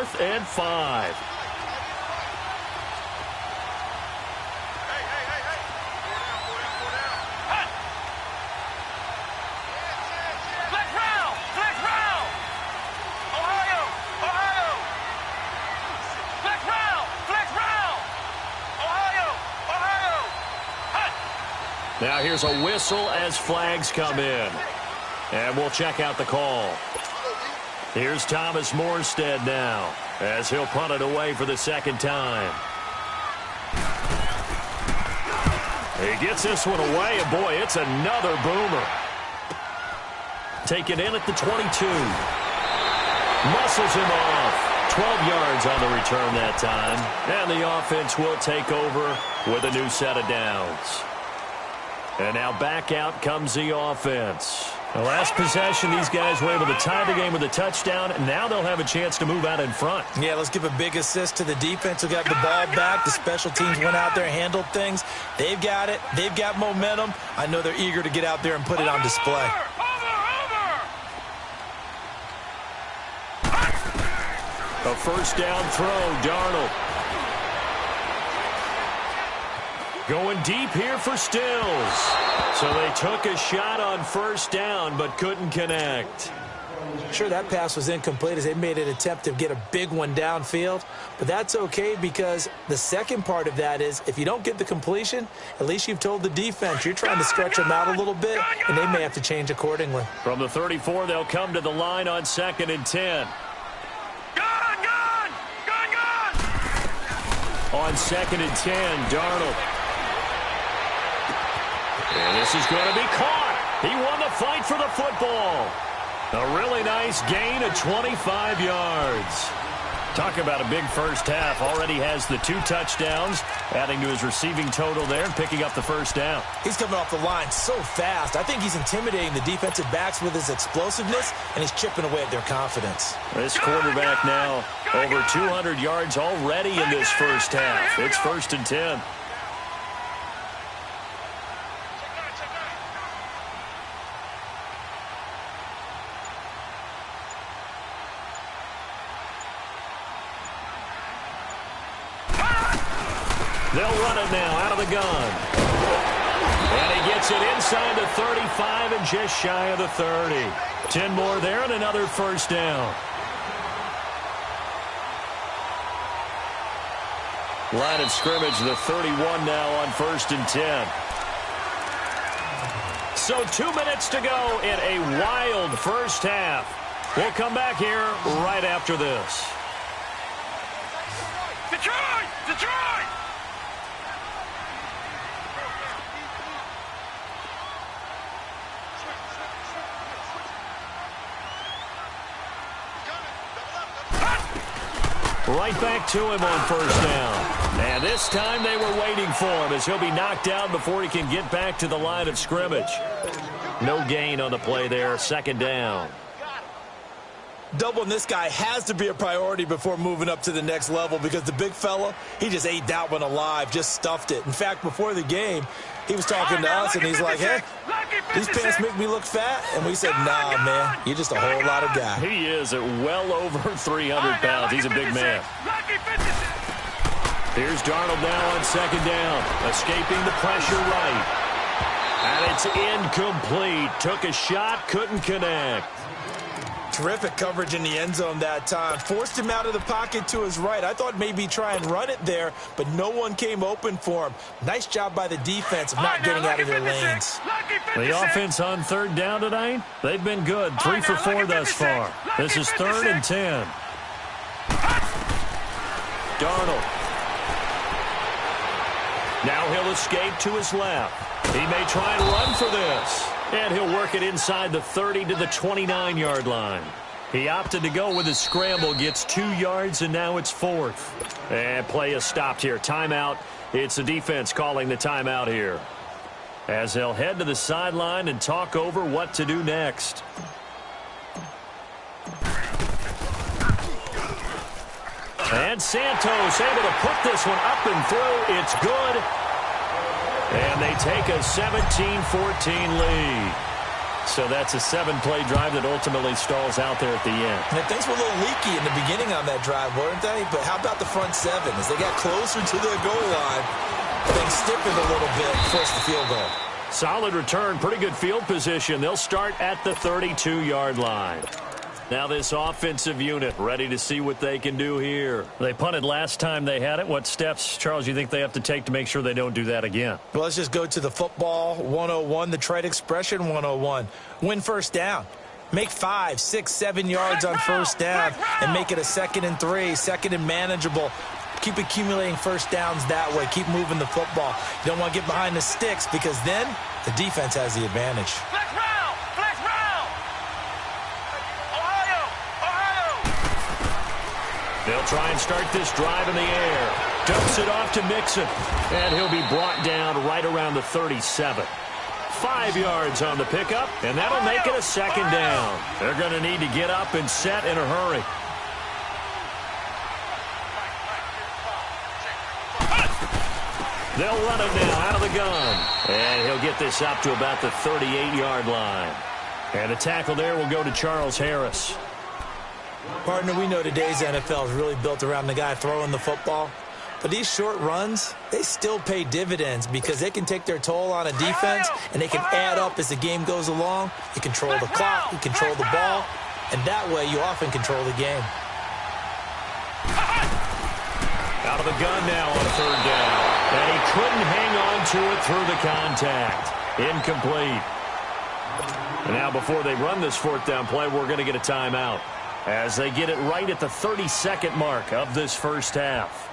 4th and 5. Now here's a whistle as flags come in. And we'll check out the call. Here's Thomas Morstead now as he'll punt it away for the second time. He gets this one away, and boy, it's another boomer. Taken in at the 22. Muscles him off. 12 yards on the return that time. And the offense will take over with a new set of downs. And now back out comes the offense. The last possession, these guys were able to tie the game with a touchdown, and now they'll have a chance to move out in front. Yeah, let's give a big assist to the defense who got the ball back. The special teams went out there, handled things. They've got it. They've got momentum. I know they're eager to get out there and put it on display. A first down throw, Darnold. Going deep here for Stills. So they took a shot on first down but couldn't connect. Sure, that pass was incomplete as they made an attempt to get a big one downfield. But that's okay because the second part of that is if you don't get the completion, at least you've told the defense you're trying to stretch them out a little bit, and they may have to change accordingly. From the 34, they'll come to the line on 2nd and 10. On 2nd and 10, Darnold. And this is going to be caught. He won the fight for the football. A really nice gain of 25 yards. Talk about a big first half. Already has the 2 touchdowns, adding to his receiving total there and picking up the first down. He's coming off the line so fast. I think he's intimidating the defensive backs with his explosiveness, and he's chipping away at their confidence. This quarterback now over 200 yards already in this first half. It's 1st and 10. They'll run it now out of the gun. And he gets it inside the 35 and just shy of the 30. 10 more there and another first down. Line of scrimmage, the 31 now on 1st and 10. So 2 minutes to go in a wild first half. We'll come back here right after this. Detroit! Detroit! Right back to him on first down. And this time they were waiting for him as he'll be knocked down before he can get back to the line of scrimmage. No gain on the play there, 2nd down. Doubling this guy has to be a priority before moving up to the next level because the big fella, he just ate that one alive, just stuffed it. In fact, before the game, he was talking to us, and he's like, hey, these pants make me look fat. And we said, nah, man, you're just a whole lot of guy. He is at well over 300 pounds. He's a big man. Here's Darnold now on 2nd down, escaping the pressure right. And it's incomplete. Took a shot, couldn't connect. Terrific coverage in the end zone that time. Forced him out of the pocket to his right. I thought maybe try and run it there, but no one came open for him. Nice job by the defense of not getting out of their lanes. The offense on 3rd down tonight, they've been good. 3 for 4 thus far. This is 3rd and 10. Darnold. Now he'll escape to his left. He may try and run for this. And he'll work it inside the 30 to the 29-yard line. He opted to go with his scramble, gets 2 yards, and now it's 4th. And play is stopped here. Timeout. It's the defense calling the timeout here, as they'll head to the sideline and talk over what to do next. And Santos able to put this one up and through. It's good. And they take a 17-14 lead. So that's a 7-play drive that ultimately stalls out there at the end. And things were a little leaky in the beginning on that drive, weren't they? But how about the front 7? As they got closer to their goal line, things stiffened a little bit, forced the field goal. Solid return, pretty good field position. They'll start at the 32-yard line. Now this offensive unit ready to see what they can do here. They punted last time they had it. What steps, Charles, you think they have to take to make sure they don't do that again? Well, let's just go to the football 101, the trade expression 101. Win first down. Make 5, 6, 7 yards on first down and make it a 2nd and 3, 2nd and manageable. Keep accumulating first downs that way. Keep moving the football. You don't want to get behind the sticks because then the defense has the advantage. They'll try and start this drive in the air. Dumps it off to Mixon. And he'll be brought down right around the 37. 5 yards on the pickup, and that'll make it a 2nd down. They're going to need to get up and set in a hurry. They'll run it now out of the gun. And he'll get this up to about the 38-yard line. And the tackle there will go to Charles Harris. Partner, we know today's NFL is really built around the guy throwing the football. But these short runs, they still pay dividends because they can take their toll on a defense and they can add up as the game goes along. You control the clock, you control the ball, and that way you often control the game. Out of the gun now on 3rd down. And he couldn't hang on to it through the contact. Incomplete. And now before they run this 4th down play, we're going to get a timeout as they get it right at the 32nd mark of this first half.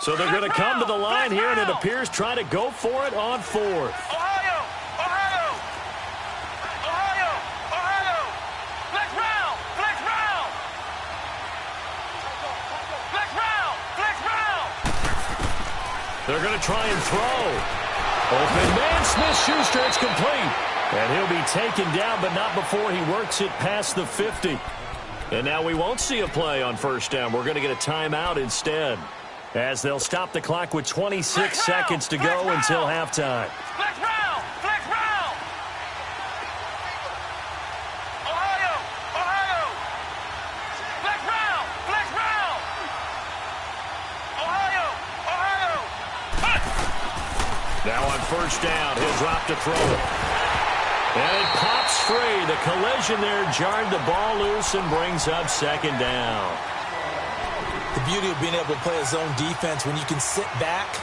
So they're going to come to the line here, and it appears try to go for it on 4th. They're going to try and throw. Open man, Smith-Schuster, it's complete. And he'll be taken down, but not before he works it past the 50. And now we won't see a play on 1st down. We're going to get a timeout instead, as they'll stop the clock with 26 seconds to go until halftime. Now on 1st down, he'll drop to throw it. And it pops free. The collision there jarred the ball loose and brings up 2nd down. The beauty of being able to play a zone defense when you can sit back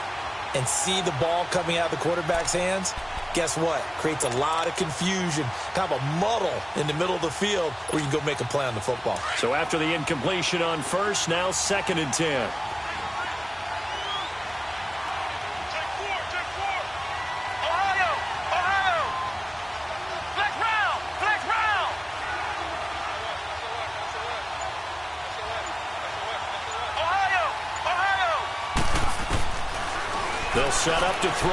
and see the ball coming out of the quarterback's hands, guess what? Creates a lot of confusion, kind of a muddle in the middle of the field where you can go make a play on the football. So after the incompletion on 1st, now 2nd and 10. They'll set up to throw.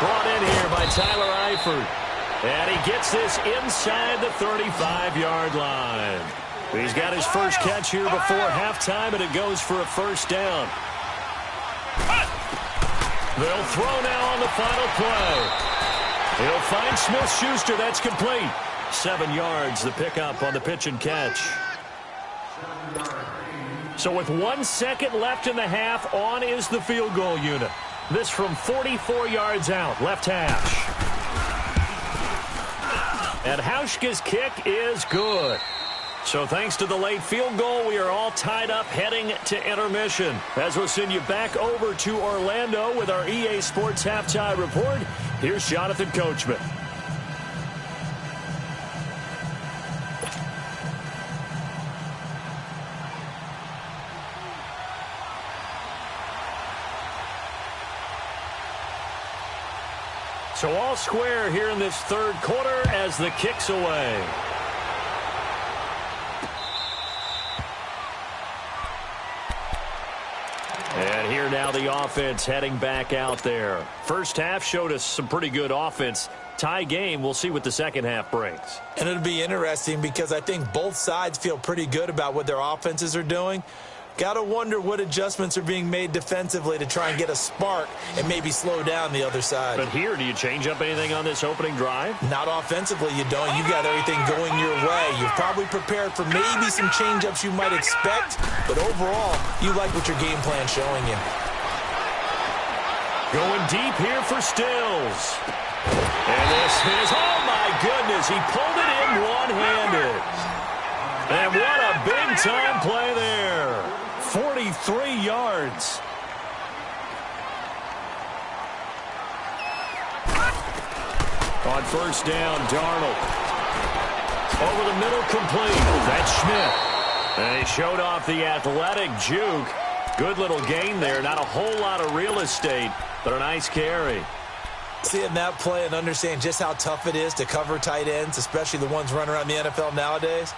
Brought in here by Tyler Eifert. And he gets this inside the 35-yard line. He's got his first catch here before halftime, and it goes for a 1st down. They'll throw now on the final play. He'll find Smith-Schuster. That's complete. 7 yards, the pickup on the pitch and catch. So with 1 second left in the half, on is the field goal unit. This from 44 yards out, left hash. And Hauschka's kick is good. So thanks to the late field goal, we are all tied up heading to intermission. As we'll send you back over to Orlando with our EA Sports Halftime Report, here's Jonathan Coachman. So all square here in this 3rd quarter as the kick's away. And here now the offense heading back out there. First half showed us some pretty good offense. Tie game, we'll see what the second half brings. And it'll be interesting because I think both sides feel pretty good about what their offenses are doing. Got to wonder what adjustments are being made defensively to try and get a spark and maybe slow down the other side. But here, do you change up anything on this opening drive? Not offensively, you don't. You got everything going your way. You've probably prepared for maybe some change-ups you might expect, but overall, you like what your game plan's showing you. Going deep here for Stills. And this is, oh my goodness, he pulled it in one-handed. And what a big-time play there. 43 yards. On first down, Darnold. Over the middle, complete. That's Schmidt. And he showed off the athletic juke. Good little gain there. Not a whole lot of real estate, but a nice carry. Seeing that play and understand just how tough it is to cover tight ends, especially the ones running around the NFL nowadays,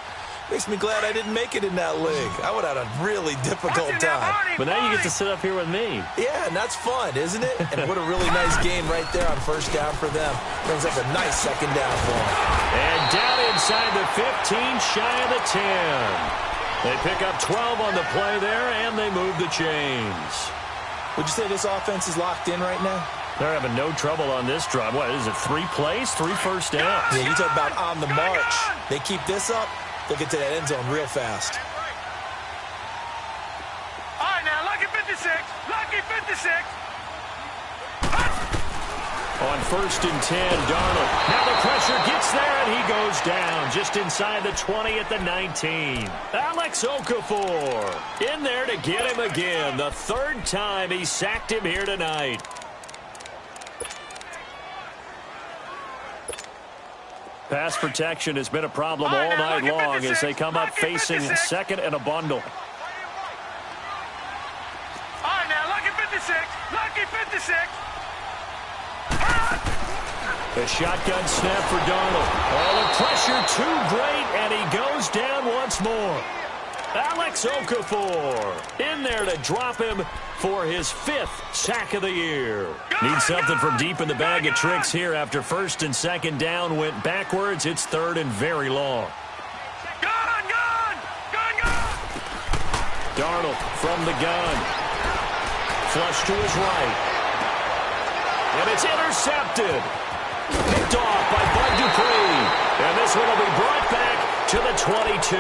makes me glad I didn't make it in that league. I would have had a really difficult time. But now you get to sit up here with me. Yeah, and that's fun, isn't it? And what a really nice gain right there on first down for them. Brings up a nice second down for them. And down inside the 15, shy of the 10. They pick up 12 on the play there, and they move the chains. Would you say this offense is locked in right now? They're having no trouble on this drive. What, is it 3 plays, 3 first downs? Yeah, you talk about on the march. They keep this up, they'll get to that end zone real fast. All right, now, lucky 56. Lucky 56. On first and 10, Darnold. Now the pressure gets there, and he goes down just inside the 20 at the 19. Alex Okafor in there to get him again. The third time he sacked him here tonight. Pass protection has been a problem all night long as they come up facing second and a bundle. All right, now, lucky 56. Lucky 56. The shotgun snap for Darnold. Oh, the pressure too great, and he goes down once more. Alex Okafor in there to drop him for his 5th sack of the year. Needs something from deep in the bag of tricks here after first and second down went backwards. It's third and very long. Gun! Darnold from the gun. Flush to his right. And it's intercepted. Picked off by Bud Dupree. And this one will be brought back to the 22.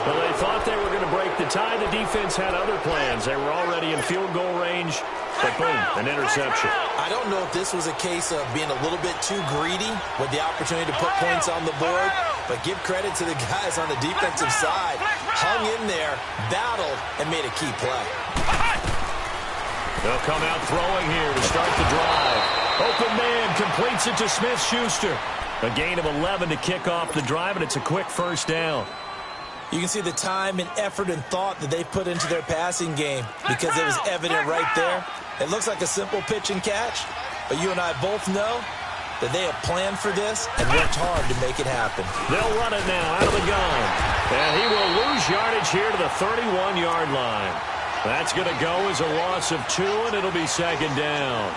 Well, they thought they were going to break the tie. The defense had other plans. They were already in field goal range, but boom, an interception. I don't know if this was a case of being a little bit too greedy with the opportunity to put points on the board, but give credit to the guys on the defensive side. Hung in there, battled, and made a key play. They'll come out throwing here to start the drive. Open man completes it to Smith-Schuster. A gain of 11 to kick off the drive, and it's a quick first down. You can see the time and effort and thought that they put into their passing game because it was evident right there. It looks like a simple pitch and catch, but you and I both know that they have planned for this and worked hard to make it happen. They'll run it now out of the gun. And he will lose yardage here to the 31-yard line. That's going to go as a loss of 2, and it'll be second down.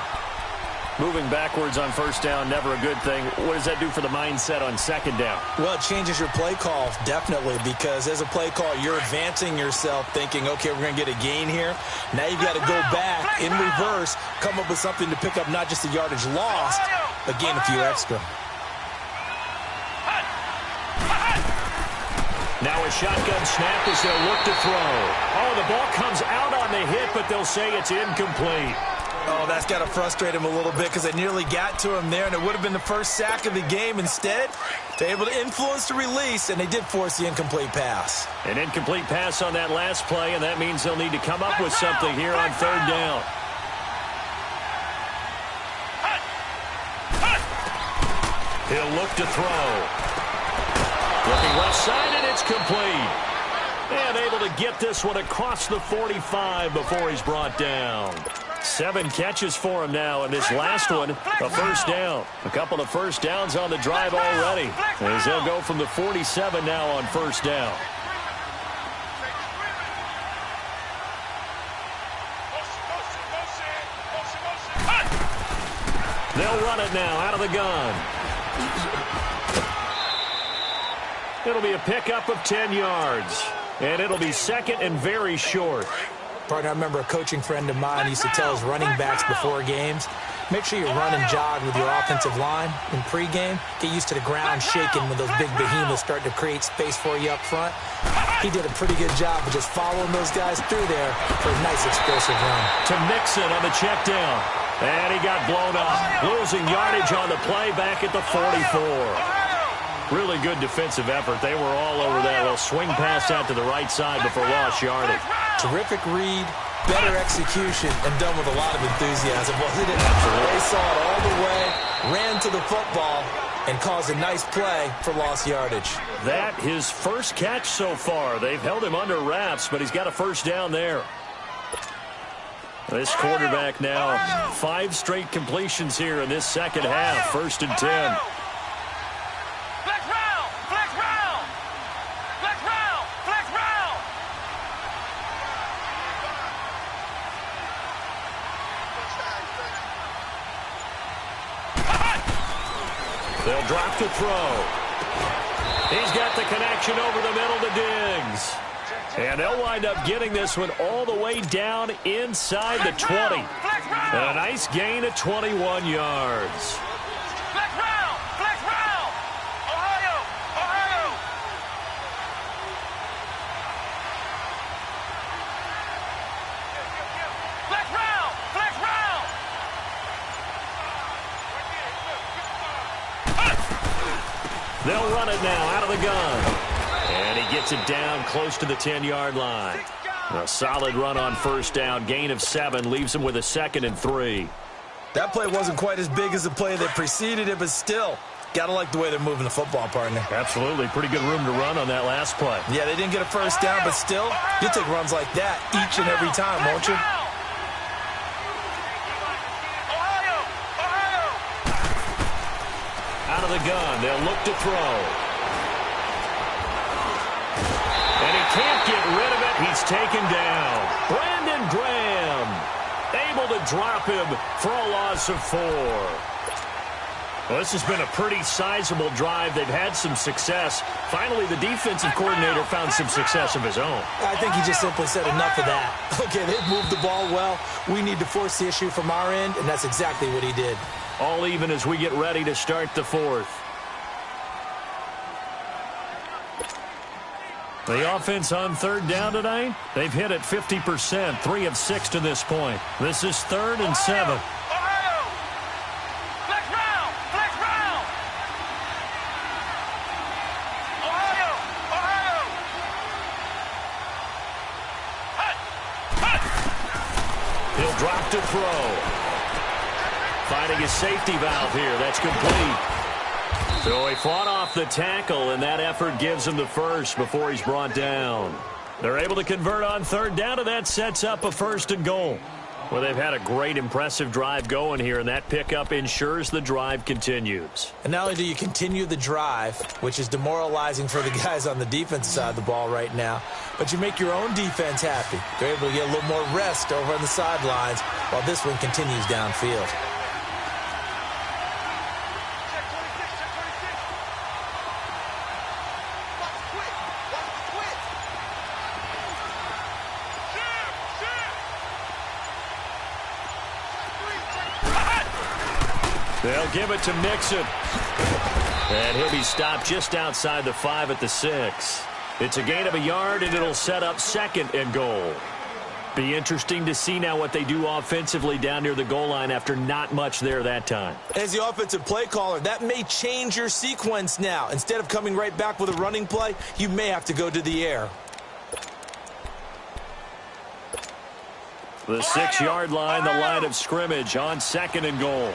Moving backwards on first down, never a good thing. What does that do for the mindset on second down? Well, it changes your play call, definitely, because as a play call, you're advancing yourself thinking, okay, we're going to get a gain here. Now you've got to go back in reverse, come up with something to pick up not just the yardage lost, but gain a few extra. Now a shotgun snap as they'll look to throw. Oh, the ball comes out on the hit, but they'll say it's incomplete. Oh, that's got to frustrate him a little bit because they nearly got to him there, and it would have been the first sack of the game. Instead, they're able to influence the release, and they did force the incomplete pass. An incomplete pass on that last play, and that means they'll need to come up with something here on third down. He'll look to throw. Looking left side, and it's complete. And able to get this one across the 45 before he's brought down. 7 catches for him now, and this last one, a first down. A couple of first downs on the drive already, as they'll go from the 47 now on first down. They'll run it now out of the gun. It'll be a pickup of 10 yards. And it'll be second and very short. Partner, I remember a coaching friend of mine used to tell his running backs before games, make sure you run and jog with your offensive line in pregame. Get used to the ground shaking when those big behemoths start to create space for you up front. He did a pretty good job of just following those guys through there for a nice explosive run. To Mixon on the check down. And he got blown up. Losing yardage on the play back at the 44. Really good defensive effort. They were all over that little swing pass out to the right side before lost yardage. Terrific read, better execution, and done with a lot of enthusiasm, wasn't it? Absolutely. They saw it all the way, ran to the football, and caused a nice play for lost yardage. That his first catch so far. They've held him under wraps, but he's got a first down there. This quarterback now, 5 straight completions here in this second half. 1st and 10. They'll drop to throw. He's got the connection over the middle to Diggs. And they'll wind up getting this one all the way down inside the 20. And a nice gain of 21 yards. They'll run it now out of the gun. And he gets it down close to the 10-yard line. A solid run on first down. Gain of 7 leaves him with a 2nd and 3. That play wasn't quite as big as the play that preceded it, but still, got to like the way they're moving the football, partner. Absolutely. Pretty good room to run on that last play. Yeah, they didn't get a first down, but still, you'll take runs like that each and every time, won't you? Out of the gun. They'll look to throw. And he can't get rid of it. He's taken down. Brandon Graham able to drop him for a loss of 4. Well, this has been a pretty sizable drive. They've had some success. Finally, the defensive coordinator found some success of his own. I think he just simply said enough of that. Okay, they've moved the ball well. We need to force the issue from our end, and that's exactly what he did. All even as we get ready to start the 4th. The offense on 3rd down tonight, they've hit it 50%, 3 of 6 to this point. This is 3rd and 7. He'll drop to throw. Finding his safety valve here. That's complete. So he fought off the tackle, and that effort gives him the first before he's brought down. They're able to convert on 3rd down, and that sets up a 1st and goal. Well, they've had a great, impressive drive going here, and that pickup ensures the drive continues. And not only do you continue the drive, which is demoralizing for the guys on the defensive side of the ball right now, but you make your own defense happy. They're able to get a little more rest over on the sidelines while this one continues downfield. They'll give it to Mixon. And he'll be stopped just outside the 5 at the 6. It's a gain of a yard, and it'll set up 2nd and goal. Be interesting to see now what they do offensively down near the goal line after not much there that time. As the offensive play caller, that may change your sequence now. Instead of coming right back with a running play, you may have to go to the air. The 6-yard line, the line of scrimmage on 2nd and goal.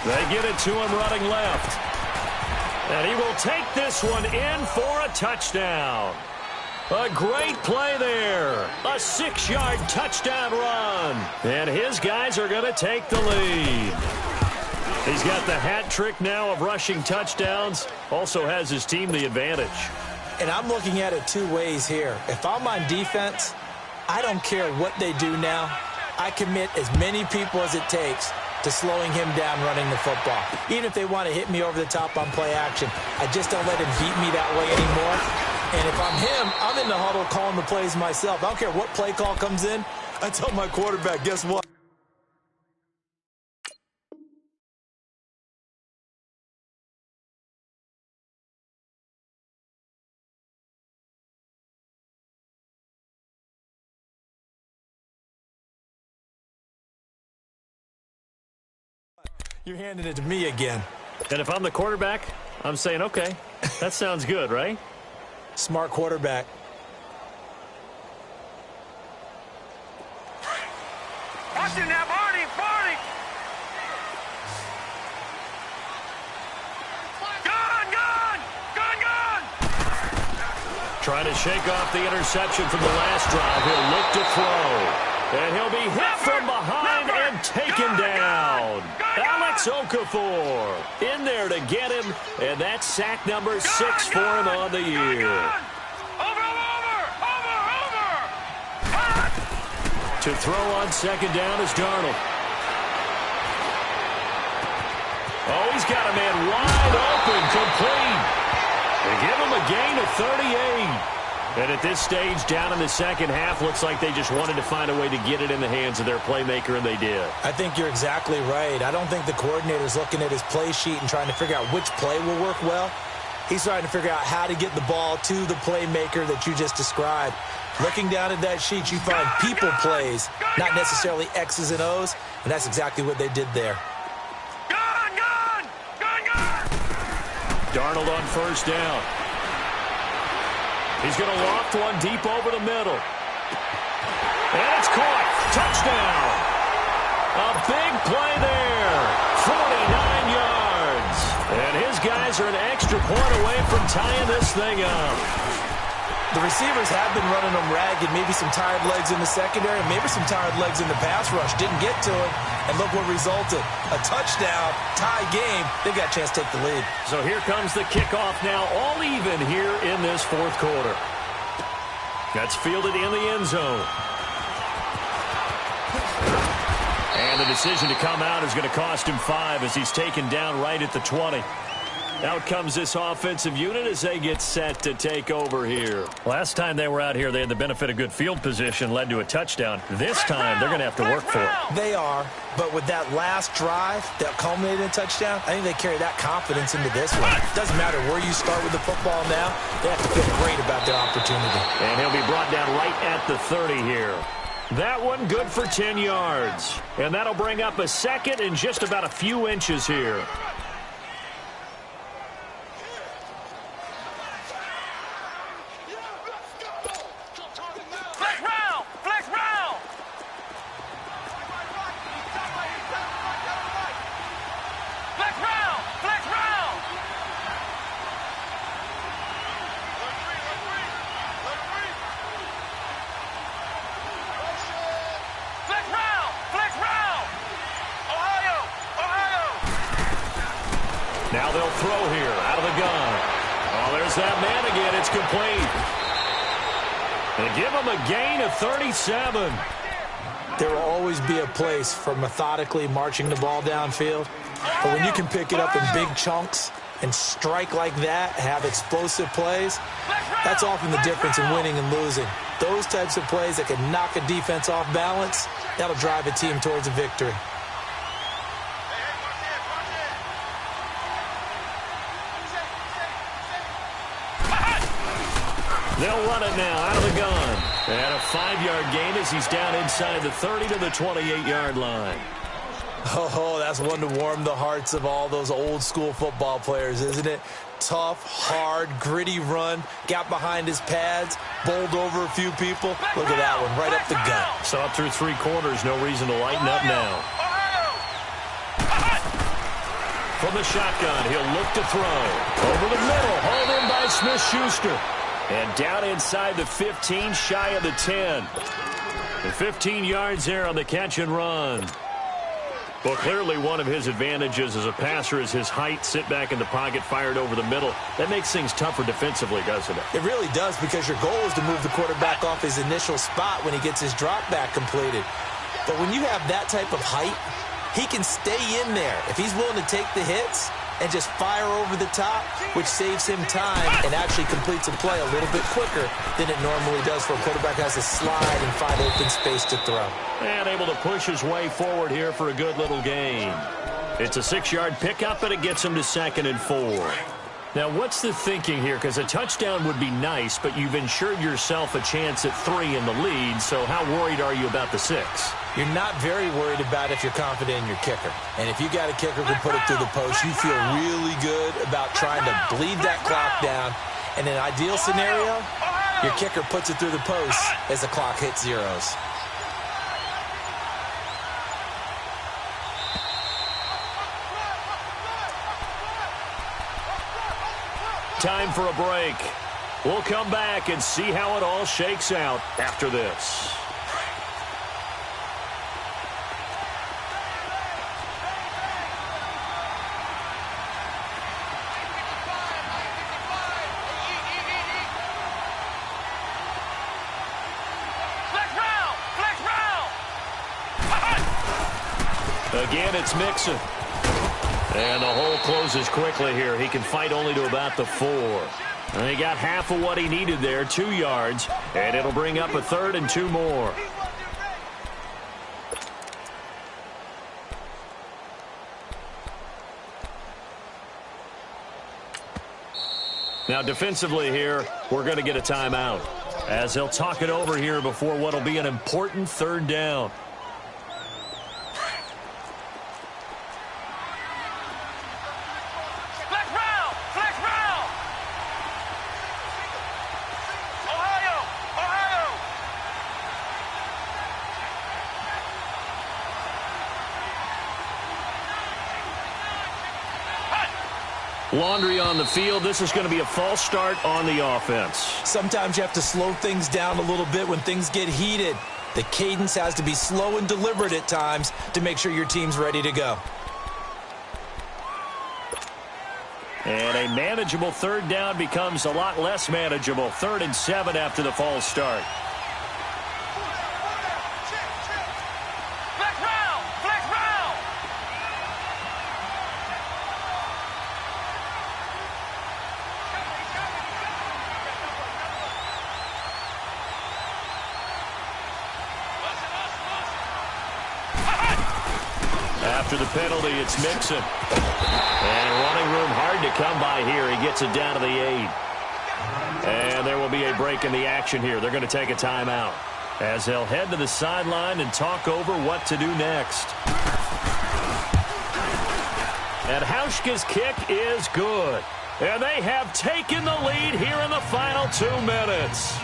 They get it to him running left. And he will take this one in for a touchdown. A great play there. A 6-yard touchdown run. And his guys are going to take the lead. He's got the hat trick now of rushing touchdowns. Also has his team the advantage. And I'm looking at it two ways here. If I'm on defense, I don't care what they do now. I commit as many people as it takes to slowing him down running the football. Even if they want to hit me over the top on play action, I just don't let him beat me that way anymore. And if I'm him, I'm in the huddle calling the plays myself. I don't care what play call comes in. I tell my quarterback, guess what? You're handing it to me again. And if I'm the quarterback, I'm saying, okay, that sounds good, right? Smart quarterback. Watch him now, Barney! Gun! Trying to shake off the interception from the last drive. He'll look to throw. And he'll be hit from behind and taken down. Alex Okafor in there to get him. And that's sack number 6 for him on the year. Over! To throw on second down is Darnold. Oh, he's got a man wide open, complete. They give him a gain of 38. And at this stage, down in the second half, looks like they just wanted to find a way to get it in the hands of their playmaker, and they did. I think you're exactly right. I don't think the coordinator's looking at his play sheet and trying to figure out which play will work well. He's trying to figure out how to get the ball to the playmaker that you just described. Looking down at that sheet, you find people plays, not necessarily X's and O's, and that's exactly what they did there. Gun! Darnold on first down. He's going to loft one deep over the middle. And it's caught. Touchdown. A big play there. 49 yards. And his guys are an extra point away from tying this thing up. The receivers have been running them ragged, maybe some tired legs in the secondary, maybe some tired legs in the pass rush. Didn't get to it, and look what resulted. A touchdown, tie game. They got a chance to take the lead. So here comes the kickoff now, all even here in this fourth quarter. That's fielded in the end zone. And the decision to come out is going to cost him 5 as he's taken down right at the 20. Out comes this offensive unit as they get set to take over here. Last time they were out here, they had the benefit of good field position, led to a touchdown. This time, they're going to have to work for it. They are, but with that last drive that culminated in a touchdown, I think they carry that confidence into this one. Doesn't matter where you start with the football now, they have to feel great about their opportunity. And he'll be brought down right at the 30 here. That one good for 10 yards. And that'll bring up a second and just about a few inches here. Now they'll throw here out of the gun. Oh, there's that man again. It's complete. They give him a gain of 37. There will always be a place for methodically marching the ball downfield. But when you can pick it up in big chunks and strike like that, have explosive plays, that's often the difference in winning and losing. Those types of plays that can knock a defense off balance, that'll drive a team towards a victory. They'll run it now out of the gun. And a 5-yard gain as he's down inside the 30 to the 28-yard line. Oh, that's one to warm the hearts of all those old-school football players, isn't it? Tough, hard, gritty run. Got behind his pads, bowled over a few people. Look at that one, right up the gut. So up through 3 quarters, no reason to lighten up now. From the shotgun, he'll look to throw. Over the middle, hauled in by Smith-Schuster. And down inside the 15, shy of the 10. The 15 yards there on the catch and run. Well, clearly one of his advantages as a passer is his height. Sit back in the pocket, fired over the middle. That makes things tougher defensively, doesn't it? It really does, because your goal is to move the quarterback off his initial spot when he gets his drop back completed. But when you have that type of height, he can stay in there if he's willing to take the hits and just fire over the top, which saves him time and actually completes a play a little bit quicker than it normally does for a quarterback who has to slide and find open space to throw. And able to push his way forward here for a good little gain. It's a 6-yard pickup, and it gets him to 2nd and 4. Now, what's the thinking here? Because a touchdown would be nice, but you've ensured yourself a chance at 3 in the lead, so how worried are you about the 6? You're not very worried about if you're confident in your kicker. And if you got a kicker who can put it through the post, you feel really good about trying to bleed that clock down. In an ideal scenario, your kicker puts it through the post as the clock hits zeros. Time for a break. We'll come back and see how it all shakes out after this. Again, it's Mixon. And the hole closes quickly here. He can fight only to about the 4. And he got half of what he needed there, 2 yards. And it'll bring up a 3rd and 2 more. Now, defensively here, we're going to get a timeout, as he'll talk it over here before what will be an important 3rd down. Laundry on the field. This is going to be a false start on the offense. Sometimes you have to slow things down a little bit when things get heated. The cadence has to be slow and deliberate at times to make sure your team's ready to go. And a manageable 3rd down becomes a lot less manageable. 3rd and 7 after the false start. After the penalty, it's Mixon. And running room hard to come by here. He gets it down to the 8. And there will be a break in the action here. They're going to take a timeout as they'll head to the sideline and talk over what to do next. And Hauschka's kick is good. And they have taken the lead here in the final 2 minutes.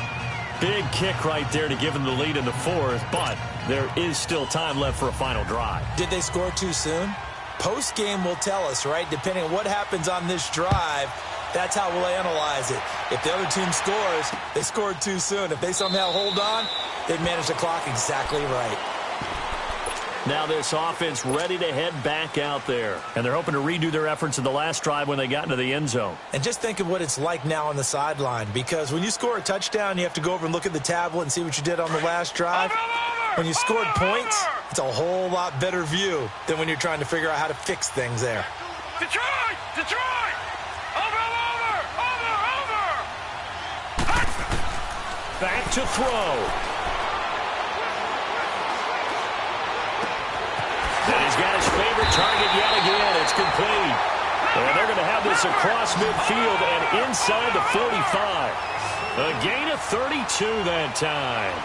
Big kick right there to give them the lead in the 4th, but there is still time left for a final drive. Did they score too soon? Post-game will tell us, right? Depending on what happens on this drive, that's how we'll analyze it. If the other team scores, they scored too soon. If they somehow hold on, they've managed the clock exactly right. Now this offense ready to head back out there. And they're hoping to redo their efforts in the last drive when they got into the end zone. And just think of what it's like now on the sideline, because when you score a touchdown, you have to go over and look at the tablet and see what you did on the last drive. When you scored points, it's a whole lot better view than when you're trying to figure out how to fix things there. Detroit! Detroit! Over! Back to throw. And he's got his favorite target yet again. It's complete. And they're going to have this across midfield and inside the 45. A gain of 32 that time.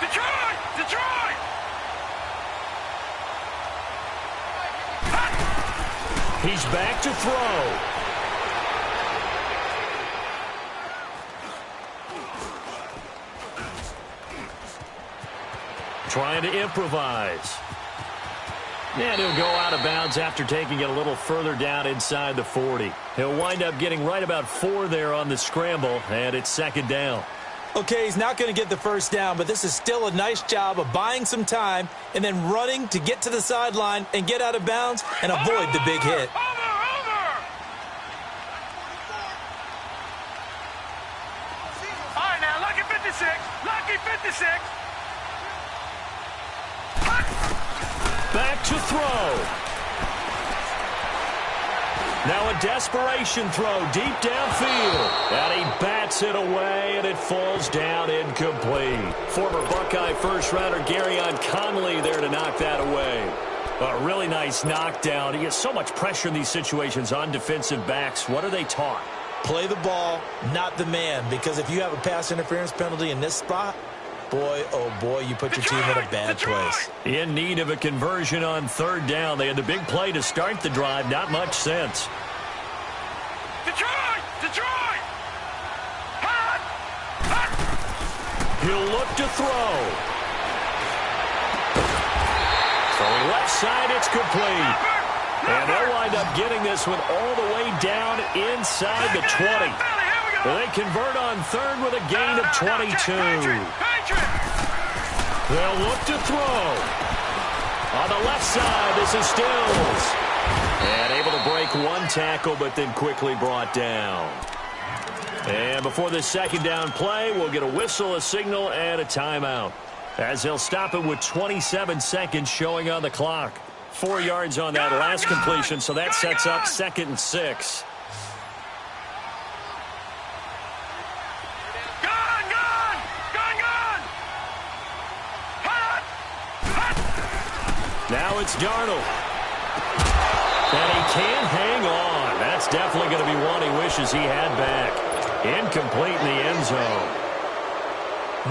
Detroit! Detroit! He's back to throw. Trying to improvise. And he'll go out of bounds after taking it a little further down inside the 40. He'll wind up getting right about 4 there on the scramble, and it's 2nd down. Okay, he's not going to get the first down, but this is still a nice job of buying some time and then running to get to the sideline and get out of bounds and avoid the big hit. Over! All right, now, lucky 56. Lucky 56. Back to throw. Now a desperation throw deep downfield. And he bats it away, and it falls down incomplete. Former Buckeye first-rounder Garyon Conley there to knock that away. A really nice knockdown. He gets so much pressure in these situations on defensive backs. What are they taught? Play the ball, not the man, because if you have a pass interference penalty in this spot, boy, oh boy, you put your team in a bad place. In need of a conversion on third down. They had the big play to start the drive. Not much sense. Detroit! Hot! He'll look to throw. Throwing left side, it's complete. And they'll wind up getting this one all the way down inside the 20. They convert on third with a gain of 22. They'll look to throw. On the left side, this is Stills. And able to break one tackle, but then quickly brought down. And before the second down play, we'll get a whistle, a signal, and a timeout. As they'll stop it with 27 seconds showing on the clock. 4 yards on that last completion, so that sets up 2nd and 6. Now it's Darnold. And he can't hang on. That's definitely going to be one he wishes he had back. Incomplete in the end zone.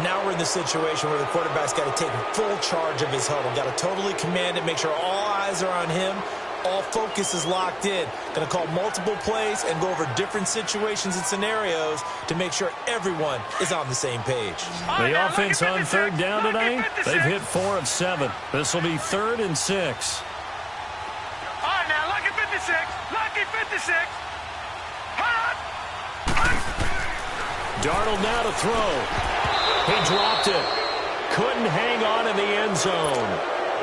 Now we're in the situation where the quarterback's got to take full charge of his huddle. Got to totally command it, make sure all eyes are on him. All focus is locked in. Going to call multiple plays and go over different situations and scenarios to make sure everyone is on the same page. The offense on third down tonight, they've hit 4 of 7. This will be 3rd and 6. All right, now, lucky 56. Lucky 56. Hot! Darnold now to throw. He dropped it. Couldn't hang on in the end zone.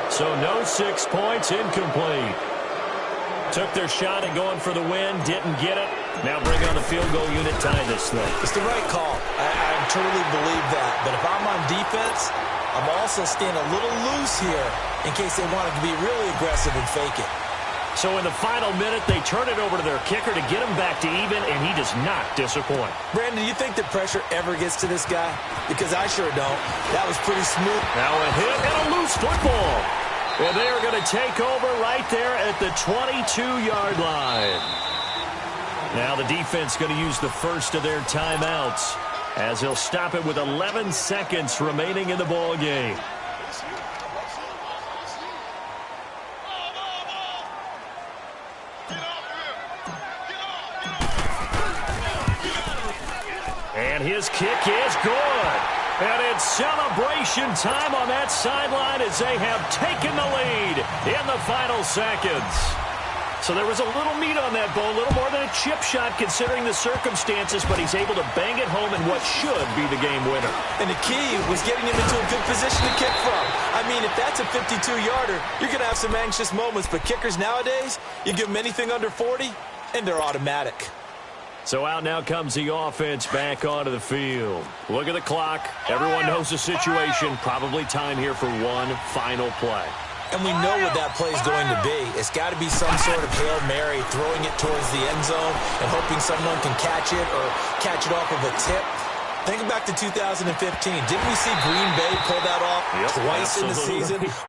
So no 6 points, incomplete. Took their shot at going for the win, didn't get it. Now bring on the field goal unit, tie this thing. It's the right call. I truly believe that. But if I'm on defense, I'm also staying a little loose here in case they wanted to be really aggressive and fake it. So in the final minute, they turn it over to their kicker to get him back to even, and he does not disappoint. Brandon, do you think that pressure ever gets to this guy? Because I sure don't. That was pretty smooth. Now a hit and a loose football. And they are going to take over right there at the 22-yard line. Now the defense going to use the first of their timeouts as they'll stop it with 11 seconds remaining in the ball game. And his kick is good. And it's celebration time on that sideline as they have taken the lead in the final seconds. So there was a little meat on that ball, a little more than a chip shot considering the circumstances, but he's able to bang it home in what should be the game winner. And the key was getting him into a good position to kick from. I mean, if that's a 52-yarder, you're going to have some anxious moments, but kickers nowadays, you give them anything under 40, and they're automatic. So out now comes the offense back onto the field. Look at the clock. Everyone knows the situation. Probably time here for one final play. And we know what that play is going to be. It's got to be some sort of Hail Mary, throwing it towards the end zone and hoping someone can catch it or catch it off of a tip. Think back to 2015. Didn't we see Green Bay pull that off twice in the season?